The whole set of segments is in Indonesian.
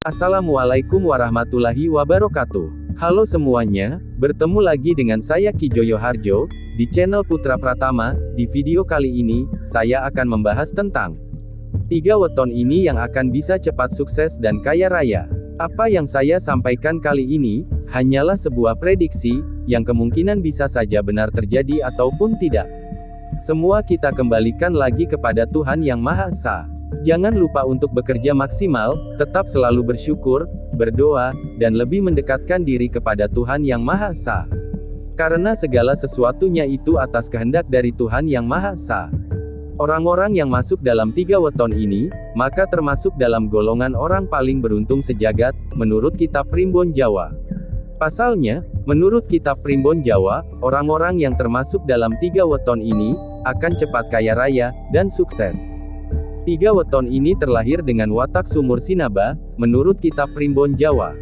Assalamualaikum warahmatullahi wabarakatuh. Halo semuanya, bertemu lagi dengan saya Ki Joyo Harjo, di channel Putra Pratama. Di video kali ini, saya akan membahas tentang 3 weton ini yang akan bisa cepat sukses dan kaya raya. Apa yang saya sampaikan kali ini, hanyalah sebuah prediksi, yang kemungkinan bisa saja benar terjadi ataupun tidak. Semua kita kembalikan lagi kepada Tuhan Yang Maha Esa. Jangan lupa untuk bekerja maksimal, tetap selalu bersyukur, berdoa, dan lebih mendekatkan diri kepada Tuhan Yang Maha Esa. Karena segala sesuatunya itu atas kehendak dari Tuhan Yang Maha Esa. Orang-orang yang masuk dalam 3 weton ini, maka termasuk dalam golongan orang paling beruntung sejagat, menurut kitab Primbon Jawa. Pasalnya, menurut kitab Primbon Jawa, orang-orang yang termasuk dalam 3 weton ini, akan cepat kaya raya, dan sukses. 3 weton ini terlahir dengan watak sumur sinaba, menurut kitab Primbon Jawa.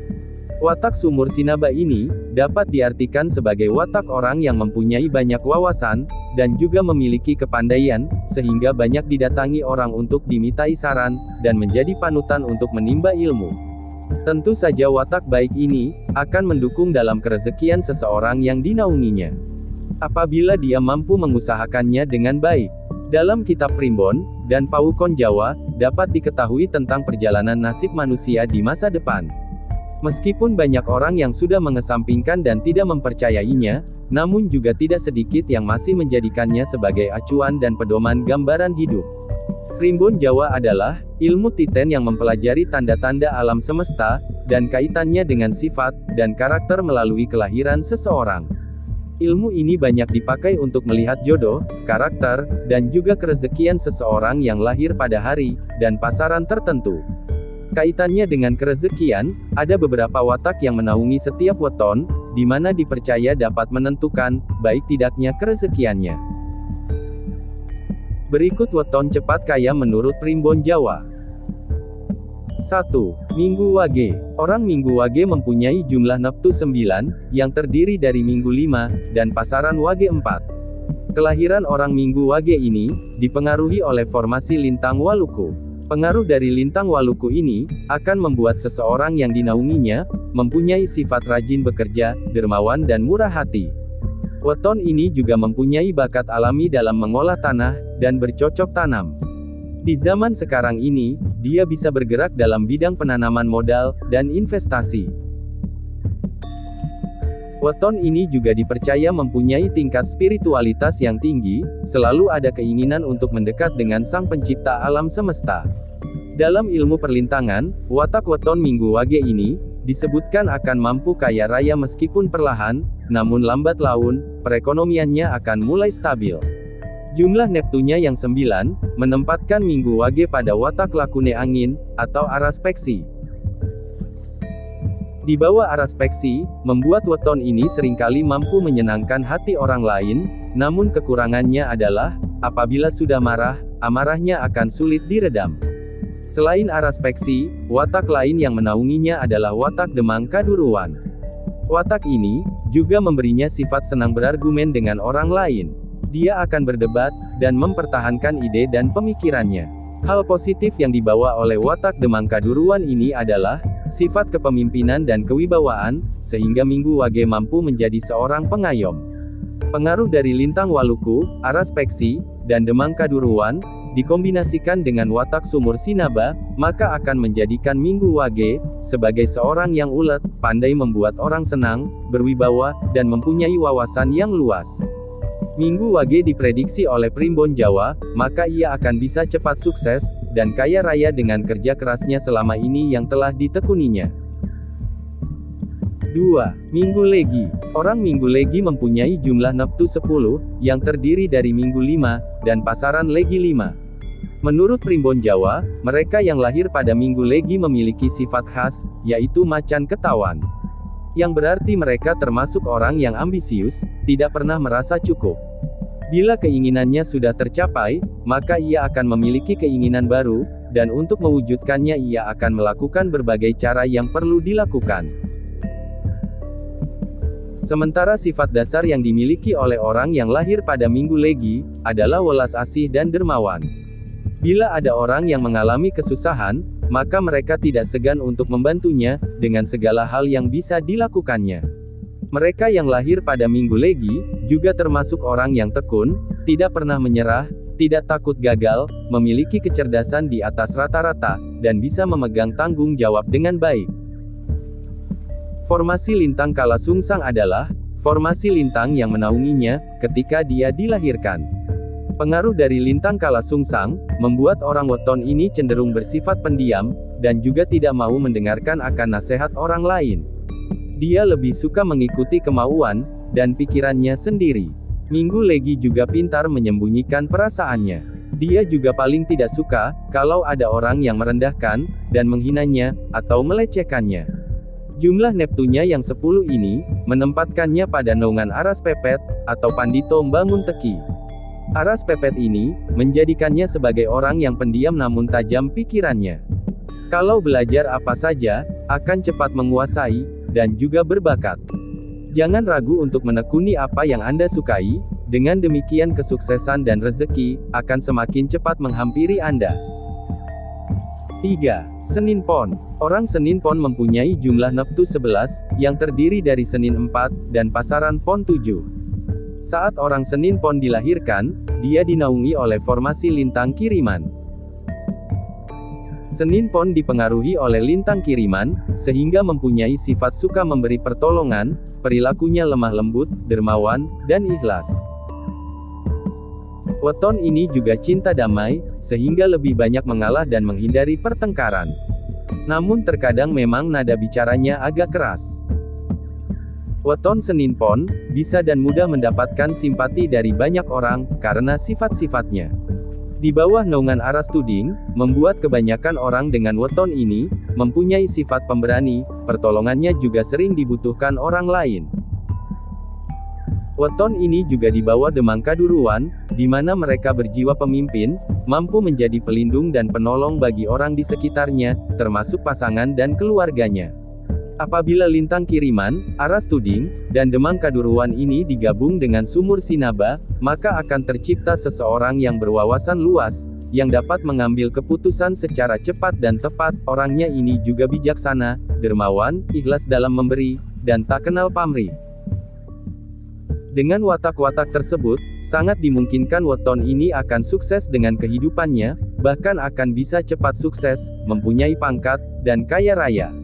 Watak sumur sinaba ini, dapat diartikan sebagai watak orang yang mempunyai banyak wawasan, dan juga memiliki kepandaian, sehingga banyak didatangi orang untuk dimintai saran, dan menjadi panutan untuk menimba ilmu. Tentu saja watak baik ini, akan mendukung dalam kerezekian seseorang yang dinaunginya. Apabila dia mampu mengusahakannya dengan baik. Dalam kitab Primbon, dan Paukon Jawa, dapat diketahui tentang perjalanan nasib manusia di masa depan. Meskipun banyak orang yang sudah mengesampingkan dan tidak mempercayainya, namun juga tidak sedikit yang masih menjadikannya sebagai acuan dan pedoman gambaran hidup. Primbon Jawa adalah ilmu titen yang mempelajari tanda-tanda alam semesta, dan kaitannya dengan sifat dan karakter melalui kelahiran seseorang. Ilmu ini banyak dipakai untuk melihat jodoh, karakter, dan juga kerezekian seseorang yang lahir pada hari dan pasaran tertentu. Kaitannya dengan kerezekian, ada beberapa watak yang menaungi setiap weton, di mana dipercaya dapat menentukan baik tidaknya kerezekiannya. Berikut weton cepat kaya menurut Primbon Jawa. 1. Minggu Wage. Orang Minggu Wage mempunyai jumlah neptu 9, yang terdiri dari Minggu 5, dan pasaran Wage 4. Kelahiran orang Minggu Wage ini, dipengaruhi oleh formasi lintang Waluku. Pengaruh dari lintang Waluku ini, akan membuat seseorang yang dinaunginya, mempunyai sifat rajin bekerja, dermawan dan murah hati. Weton ini juga mempunyai bakat alami dalam mengolah tanah, dan bercocok tanam. Di zaman sekarang ini, dia bisa bergerak dalam bidang penanaman modal, dan investasi. Weton ini juga dipercaya mempunyai tingkat spiritualitas yang tinggi, selalu ada keinginan untuk mendekat dengan Sang Pencipta alam semesta. Dalam ilmu perlintangan, watak weton Minggu Wage ini, disebutkan akan mampu kaya raya meskipun perlahan, namun lambat laun, perekonomiannya akan mulai stabil. Jumlah neptunya yang 9, menempatkan Minggu Wage pada watak lakune angin, atau araspeksi. Di bawah araspeksi, membuat weton ini seringkali mampu menyenangkan hati orang lain, namun kekurangannya adalah, apabila sudah marah, amarahnya akan sulit diredam. Selain araspeksi, watak lain yang menaunginya adalah watak Demang Kaduruan. Watak ini, juga memberinya sifat senang berargumen dengan orang lain. Dia akan berdebat, dan mempertahankan ide dan pemikirannya. Hal positif yang dibawa oleh watak Demang Kaduruan ini adalah, sifat kepemimpinan dan kewibawaan, sehingga Minggu Wage mampu menjadi seorang pengayom. Pengaruh dari lintang Waluku, araspeksi, dan Demang Kaduruan, dikombinasikan dengan watak sumur sinaba, maka akan menjadikan Minggu Wage, sebagai seorang yang ulet, pandai membuat orang senang, berwibawa, dan mempunyai wawasan yang luas. Minggu Wage diprediksi oleh Primbon Jawa, maka ia akan bisa cepat sukses, dan kaya raya dengan kerja kerasnya selama ini yang telah ditekuninya. 2. Minggu Legi. Orang Minggu Legi mempunyai jumlah neptu 10, yang terdiri dari Minggu 5, dan pasaran Legi 5. Menurut Primbon Jawa, mereka yang lahir pada Minggu Legi memiliki sifat khas, yaitu macan ketawan. Yang berarti mereka termasuk orang yang ambisius, tidak pernah merasa cukup. Bila keinginannya sudah tercapai, maka ia akan memiliki keinginan baru, dan untuk mewujudkannya ia akan melakukan berbagai cara yang perlu dilakukan. Sementara sifat dasar yang dimiliki oleh orang yang lahir pada Minggu Legi, adalah welas asih dan dermawan. Bila ada orang yang mengalami kesusahan, maka mereka tidak segan untuk membantunya, dengan segala hal yang bisa dilakukannya. Mereka yang lahir pada Minggu Legi, juga termasuk orang yang tekun, tidak pernah menyerah, tidak takut gagal, memiliki kecerdasan di atas rata-rata, dan bisa memegang tanggung jawab dengan baik. Formasi lintang Kalasungsang adalah formasi lintang yang menaunginya ketika dia dilahirkan. Pengaruh dari lintang Kalasungsang membuat orang weton ini cenderung bersifat pendiam dan juga tidak mau mendengarkan akan nasihat orang lain. Dia lebih suka mengikuti kemauan dan pikirannya sendiri. Minggu Legi juga pintar menyembunyikan perasaannya. Dia juga paling tidak suka kalau ada orang yang merendahkan dan menghinanya atau melecehkannya. Jumlah Neptunya yang 10 ini, menempatkannya pada naungan Aras Pepet, atau Pandito Mbangun Teki. Aras Pepet ini, menjadikannya sebagai orang yang pendiam namun tajam pikirannya. Kalau belajar apa saja, akan cepat menguasai, dan juga berbakat. Jangan ragu untuk menekuni apa yang Anda sukai, dengan demikian kesuksesan dan rezeki, akan semakin cepat menghampiri Anda. 3. Senin Pon. Orang Senin Pon mempunyai jumlah Neptu 11, yang terdiri dari Senin 4, dan pasaran Pon 7. Saat orang Senin Pon dilahirkan, dia dinaungi oleh formasi lintang Kiriman. Senin Pon dipengaruhi oleh lintang Kiriman, sehingga mempunyai sifat suka memberi pertolongan, perilakunya lemah lembut, dermawan, dan ikhlas. Weton ini juga cinta damai, sehingga lebih banyak mengalah dan menghindari pertengkaran. Namun terkadang memang nada bicaranya agak keras. Weton Senin Pon bisa dan mudah mendapatkan simpati dari banyak orang karena sifat-sifatnya. Di bawah naungan Aras Tuding, membuat kebanyakan orang dengan weton ini mempunyai sifat pemberani, pertolongannya juga sering dibutuhkan orang lain. Weton ini juga dibawa Demang Kaduruan, di mana mereka berjiwa pemimpin, mampu menjadi pelindung dan penolong bagi orang di sekitarnya, termasuk pasangan dan keluarganya. Apabila lintang Kiriman, Aras Tuding, dan Demang Kaduruan ini digabung dengan Sumur Sinaba, maka akan tercipta seseorang yang berwawasan luas, yang dapat mengambil keputusan secara cepat dan tepat. Orangnya ini juga bijaksana, dermawan, ikhlas dalam memberi, dan tak kenal pamrih. Dengan watak-watak tersebut, sangat dimungkinkan weton ini akan sukses dengan kehidupannya, bahkan akan bisa cepat sukses, mempunyai pangkat, dan kaya raya.